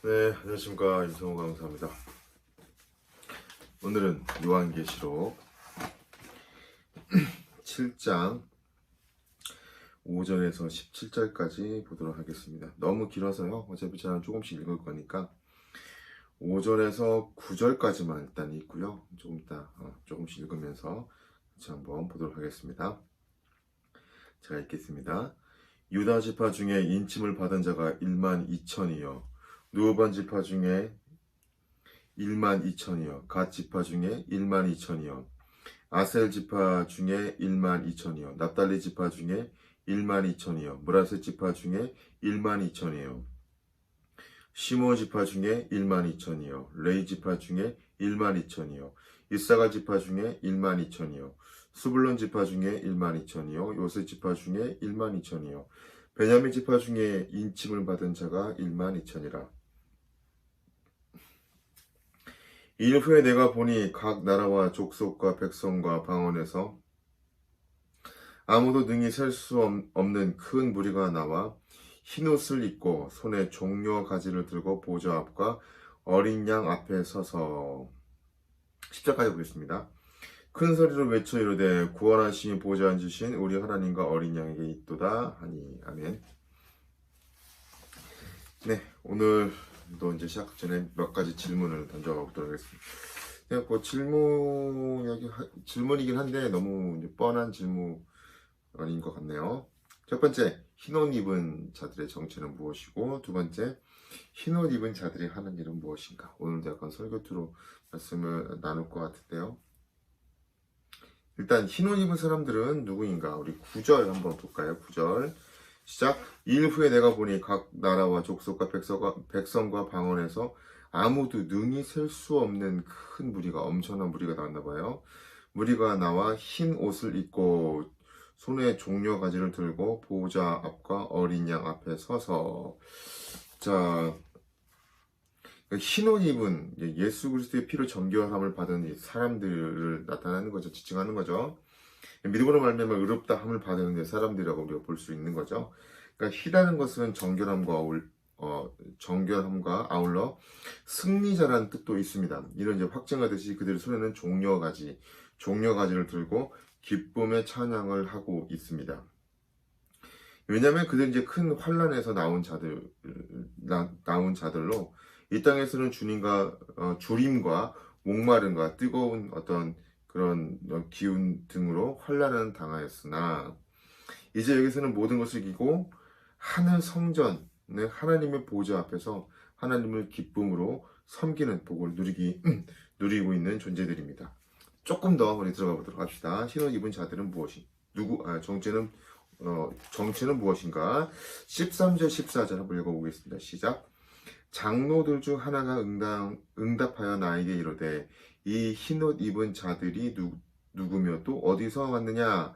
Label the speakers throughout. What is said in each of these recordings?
Speaker 1: 네, 안녕하십니까. 임성호 강사입니다. 오늘은 요한계시록 7장 5절에서 17절까지 보도록 하겠습니다. 너무 길어서요. 어차피 저는 조금씩 읽을 거니까 5절에서 9절까지만 일단 읽고요. 조금 이따 조금씩 읽으면서 같이 한번 보도록 하겠습니다. 제가 읽겠습니다. 유다 지파 중에 인침을 받은 자가 1만 2천이요. 누우반 지파 중에 1만 2천이요. 갓 지파 중에 1만 2천이요. 아셀 지파 중에 1만 2천이요. 납달리 지파 중에 1만 2천이요. 므라셋 지파 중에 1만 2천이요. 시몬 지파 중에 1만 2천이요. 레이 지파 중에 1만 2천이요. 이사갈 지파 중에 1만 2천이요. 수불론 지파 중에 1만 2천이요. 요셉 지파 중에 1만 2천이요. 베냐민 지파 중에 인침을 받은 자가 1만 2천이라. 이 일 후에 내가 보니 각 나라와 족속과 백성과 방언에서 아무도 능히 셀 수 없는 큰 무리가 나와 흰옷을 입고 손에 종려 가지를 들고 보좌 앞과 어린 양 앞에 서서 10절까지 보겠습니다. 큰 소리로 외쳐 이르되 구원하시니 보좌 앉으신 우리 하나님과 어린 양에게 있도다 하니. 아멘. 네, 오늘도 이제 시작 전에 몇 가지 질문을 던져보도록 하겠습니다. 그냥 뭐 질문이긴 한데 너무 이제 뻔한 질문인 것 같네요. 첫 번째, 흰옷 입은 자들의 정체는 무엇이고, 두 번째, 흰옷 입은 자들이 하는 일은 무엇인가. 오늘도 약간 설교투로 말씀을 나눌 것 같은데요. 일단 흰옷 입은 사람들은 누구인가? 우리 9절 한번 볼까요? 9절 시작. 이일 후에 내가 보니 각 나라와 족속과 백성과 방언에서 아무도 능히 셀 수 없는 큰 무리가, 엄청난 무리가 나왔나 봐요. 무리가 나와 흰 옷을 입고 손에 종려 가지를 들고 보호자 앞과 어린 양 앞에 서서. 자, 흰옷 입은 예수 그리스도의 피로 정결함을 받은 사람들을 나타내는 거죠. 지칭하는 거죠. 믿음으로 말미암아 의롭다함을 받는 사람들이라고 우리가 볼 수 있는 거죠. 그러니까 희라는 것은 정결함과 아울러 승리자라는 뜻도 있습니다. 이런 이제 확증하듯이 그들 손에는 종려가지를 들고 기쁨의 찬양을 하고 있습니다. 왜냐하면 그들 이제 큰 환란에서 나온 자들로 이 땅에서는 주림과 목마름과 뜨거운 어떤 그런 기운 등으로 환란을 당하였으나 이제 여기서는 모든 것을 이기고 하늘 성전의 하나님의 보좌 앞에서 하나님을 기쁨으로 섬기는 복을 누리고 있는 존재들입니다. 조금 더 우리 들어가 보도록 합시다. 흰옷 입은 자들은 정체는 무엇인가? 13절 14절 한번 읽어보겠습니다. 시작. 장로들 중 하나가 응답하여 나에게 이르되 이 흰옷 입은 자들이 누구며 또 어디서 왔느냐?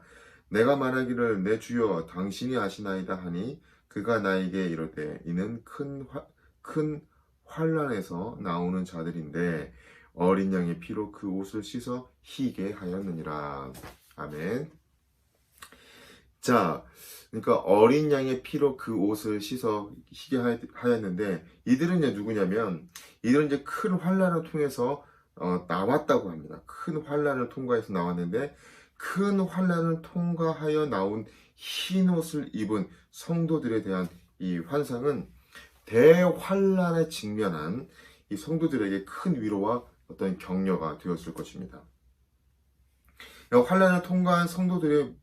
Speaker 1: 내가 말하기를 내 주여 당신이 아시나이다 하니 그가 나에게 이르되 이는 큰 환란에서 나오는 자들인데 어린 양의 피로 그 옷을 씻어 희게 하였느니라. 아멘. 자, 그러니까 어린 양의 피로 그 옷을 씻어 희게 하였는데 이들은 이제 누구냐면 이들은 이제 큰 환란을 통해서 나왔다고 합니다. 큰 환란을 통과해서 나왔는데 큰 환란을 통과하여 나온 흰 옷을 입은 성도들에 대한 이 환상은 대환란에 직면한 이 성도들에게 큰 위로와 어떤 격려가 되었을 것입니다. 환란을 통과한 성도들의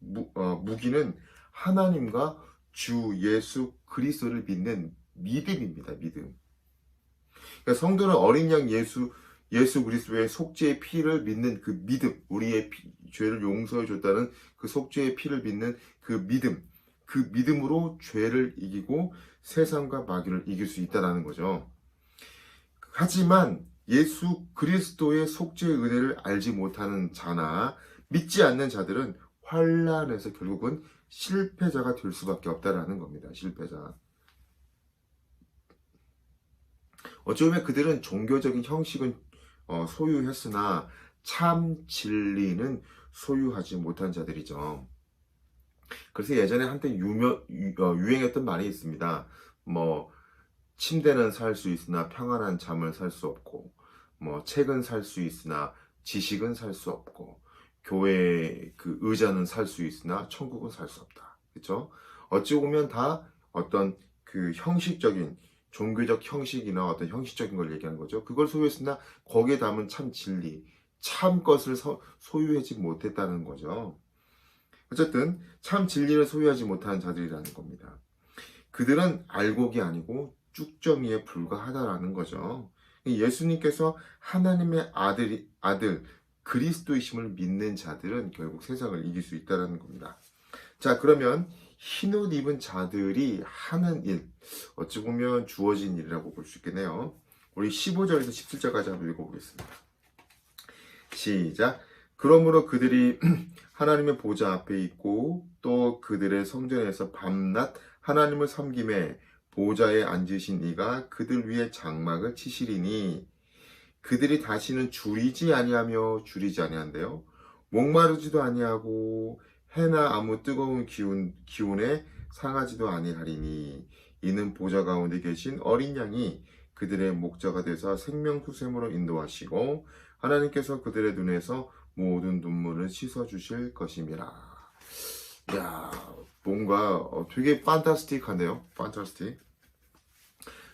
Speaker 1: 무기는 하나님과 주 예수 그리스도를 믿는 믿음입니다. 믿음. 그러니까 성도는 어린 양 예수 그리스도의 속죄의 피를 믿는 그 믿음, 우리의 죄를 용서해 줬다는 그 속죄의 피를 믿는 그 믿음으로 죄를 이기고 세상과 마귀를 이길 수 있다는 거죠. 하지만 예수 그리스도의 속죄의 은혜를 알지 못하는 자나 믿지 않는 자들은 환란에서 결국은 실패자가 될 수밖에 없다라는 겁니다. 실패자. 어쩌면 그들은 종교적인 형식은 소유했으나 참 진리는 소유하지 못한 자들이죠. 그래서 예전에 한때 유행했던 말이 있습니다. 침대는 살 수 있으나 평안한 잠을 살 수 없고, 뭐 책은 살 수 있으나 지식은 살 수 없고, 교회 그 의자는 살 수 있으나 천국은 살 수 없다. 그렇죠? 어찌 보면 다 어떤 그 형식적인 종교적 형식이나 어떤 형식적인 걸 얘기하는 거죠. 그걸 소유했으나 거기에 담은 참 진리, 참 것을 소유하지 못했다는 거죠. 어쨌든 참 진리를 소유하지 못한 자들이라는 겁니다. 그들은 알곡이 아니고 쭉정이에 불과하다라는 거죠. 예수님께서 하나님의 아들 그리스도이심을 믿는 자들은 결국 세상을 이길 수 있다는 겁니다. 자, 그러면 흰옷 입은 자들이 하는 일, 어찌 보면 주어진 일이라고 볼 수 있겠네요. 우리 15절에서 17절까지 한번 읽어보겠습니다. 시작. 그러므로 그들이 하나님의 보좌 앞에 있고 또 그들의 성전에서 밤낮 하나님을 섬김에 보좌에 앉으신 이가 그들 위에 장막을 치시리니 그들이 다시는 줄이지 아니한대요. 목마르지도 아니하고 해나 아무 뜨거운 기운에 상하지도 아니하리니 이는 보좌 가운데 계신 어린 양이 그들의 목자가 되사 생명수샘으로 인도하시고 하나님께서 그들의 눈에서 모든 눈물을 씻어 주실 것임이라. 야, 뭔가 되게 판타스틱하네요. 판타스틱.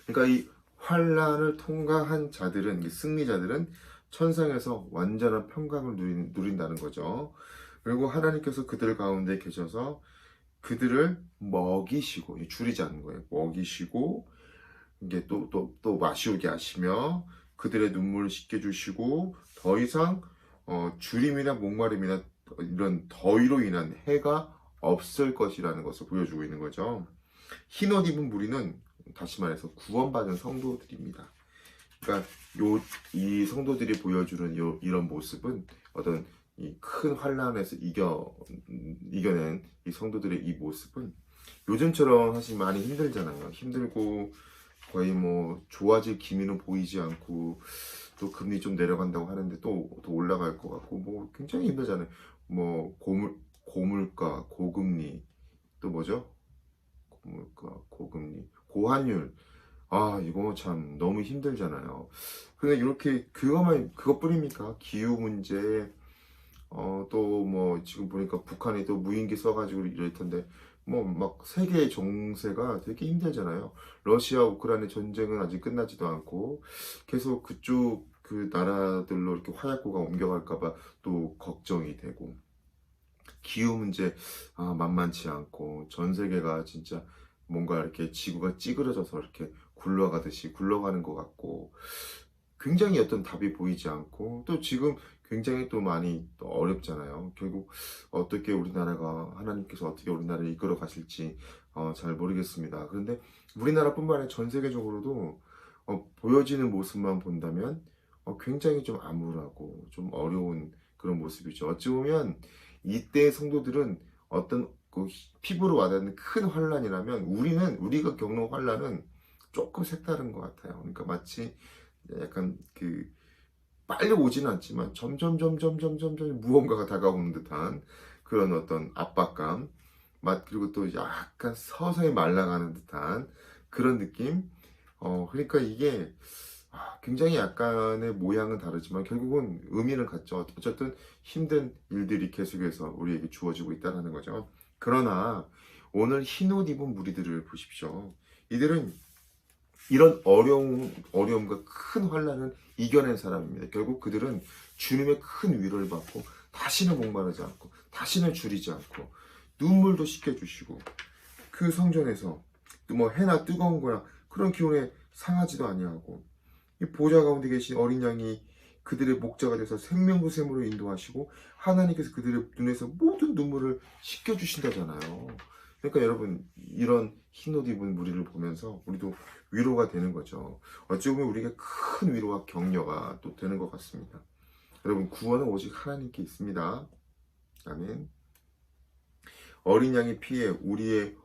Speaker 1: 그러니까 이 환란을 통과한 자들은, 승리자들은 천상에서 완전한 평강을 누린다는 거죠. 그리고 하나님께서 그들 가운데 계셔서 그들을 먹이시고, 줄이지 않는 거예요. 먹이시고, 이게 또 마시오게 하시며, 그들의 눈물을 씻겨주시고, 더 이상, 주림이나 목마름이나 이런 더위로 인한 해가 없을 것이라는 것을 보여주고 있는 거죠. 흰옷 입은 무리는 다시 말해서 구원받은 성도들입니다. 그러니까 이 성도들이 보여주는 이런 모습은 어떤 이 큰 환란에서 이겨낸 이 성도들의 이 모습은 요즘처럼 사실 많이 힘들잖아요. 힘들고 거의 뭐 좋아질 기미는 보이지 않고 또 금리 좀 내려간다고 하는데 또 올라갈 것 같고 뭐 굉장히 힘들잖아요. 뭐 고물가, 고금리, 또 뭐죠? 고물가, 고금리, 고환율. 아, 이거 참 너무 힘들잖아요. 근데 이렇게 그것뿐입니까? 기후 문제, 또 뭐 지금 보니까 북한이 또 무인기 써가지고 이럴 텐데 뭐 막 세계 정세가 되게 힘들잖아요. 러시아 우크라이나 전쟁은 아직 끝나지도 않고 계속 그쪽 그 나라들로 이렇게 화약고가 옮겨갈까봐 또 걱정이 되고 기후 문제 만만치 않고 전 세계가 진짜 뭔가 이렇게 지구가 찌그러져서 이렇게 굴러가듯이 굴러가는 것 같고 굉장히 어떤 답이 보이지 않고 또 지금 굉장히 또 많이 또 어렵잖아요. 결국 어떻게 우리나라가 하나님께서 어떻게 우리나라를 이끌어 가실지 잘 모르겠습니다. 그런데 우리나라뿐만 아니라 전 세계적으로도 보여지는 모습만 본다면 굉장히 좀 암울하고 좀 어려운 그런 모습이죠. 어찌 보면 이때 성도들은 어떤 그 피부로 와닿는 큰 환란이라면 우리가 겪는 환란은 조금 색다른 것 같아요. 그러니까 마치 약간 그 빨리 오지는 않지만 점점 무언가가 다가오는 듯한 그런 어떤 압박감, 그리고 또 약간 서서히 말라가는 듯한 그런 느낌. 그러니까 이게 굉장히 약간의 모양은 다르지만 결국은 의미는 같죠. 어쨌든 힘든 일들이 계속해서 우리에게 주어지고 있다는 거죠. 그러나 오늘 흰옷 입은 무리들을 보십시오. 이들은 이런 어려움과 큰 환란을 이겨낸 사람입니다. 결국 그들은 주님의 큰 위로를 받고 다시는 목마르지 않고 다시는 줄이지 않고 눈물도 씻겨주시고 그 성전에서 뭐 해나 뜨거운 거나 그런 기운에 상하지도 아니하고 이 보좌 가운데 계신 어린 양이 그들의 목자가 돼서 생명구 샘으로 인도하시고 하나님께서 그들의 눈에서 모든 눈물을 씻겨주신다잖아요. 그러니까 여러분 이런 흰옷 입은 무리를 보면서 우리도 위로가 되는 거죠. 어찌 보면 우리가 큰 위로와 격려가 또 되는 것 같습니다. 여러분 구원은 오직 하나님께 있습니다. 아멘. 어린 양의 피에 우리의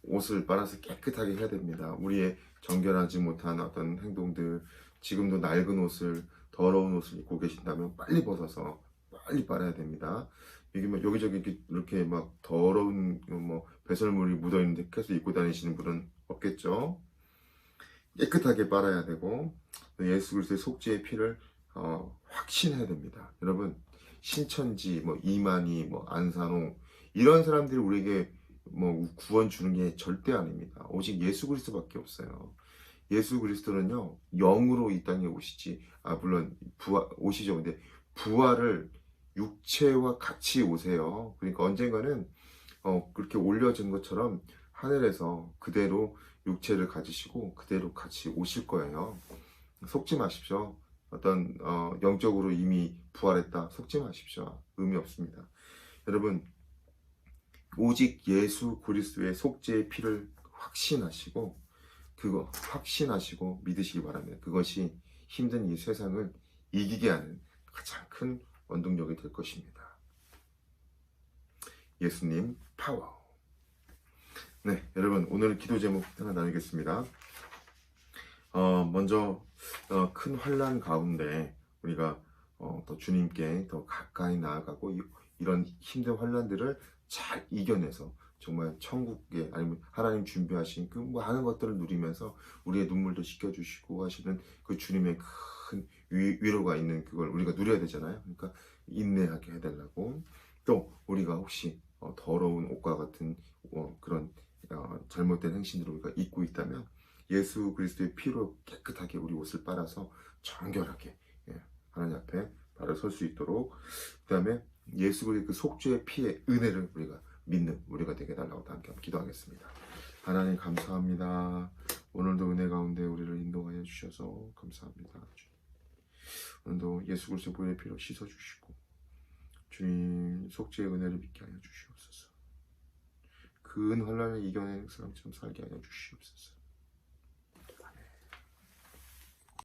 Speaker 1: 옷을 빨아서 깨끗하게 해야 됩니다. 우리의 정결하지 못한 어떤 행동들, 지금도 낡은 옷을 더러운 옷을 입고 계신다면 빨리 벗어서 빨리 빨아야 됩니다. 여기저기 이렇게 막 더러운 뭐 배설물이 묻어 있는데 계속 입고 다니시는 분은 없겠죠. 깨끗하게 빨아야 되고 예수 그리스도의 속죄의 피를 확신해야 됩니다. 여러분 신천지 뭐 이만희 뭐 안산홍 이런 사람들이 우리에게 뭐 구원 주는 게 절대 아닙니다. 오직 예수 그리스도밖에 없어요. 예수 그리스도는요 영으로 이 땅에 오시지 물론 오시죠. 근데 부활을 육체와 같이 오세요. 그러니까 언젠가는 그렇게 올려진 것처럼 하늘에서 그대로 육체를 가지시고 그대로 같이 오실 거예요. 속지 마십시오. 어떤 영적으로 이미 부활했다 속지 마십시오. 의미 없습니다. 여러분 오직 예수 그리스도의 속죄의 피를 확신하시고 그거 확신하시고 믿으시기 바랍니다. 그것이 힘든 이 세상을 이기게 하는 가장 큰 원동력이 될 것입니다. 예수님 파워. 네, 여러분 오늘 기도 제목 하나 나누겠습니다. 먼저 큰 환난 가운데 우리가 더 주님께 더 가까이 나아가고 이런 힘든 환난들을 잘 이겨내서 정말 천국에 아니면 하나님 준비하신 그 많은 것들을 누리면서 우리의 눈물도 씻겨주시고 하시는 그 주님의 큰 위로가 있는 그걸 우리가 누려야 되잖아요. 그러니까 인내하게 해달라고. 또 우리가 혹시 더러운 옷과 같은 그런 잘못된 행실을 우리가 입고 있다면 예수 그리스도의 피로 깨끗하게 우리 옷을 빨아서 정결하게 하나님 앞에 바로 설 수 있도록 그 다음에 예수 그리스도의 그 속죄의 피의 은혜를 우리가 믿는 우리가 되게 달라고 함께 기도하겠습니다. 하나님 감사합니다. 오늘도 은혜 가운데 우리를 인도하여 주셔서 감사합니다. 오늘도 예수 그리스도의 보혈의 피로 씻어주시고 주님 속죄의 은혜를 믿게 하여 주시옵소서. 근 환난을 이겨내는 사람처럼 살게 하여 주시옵소서.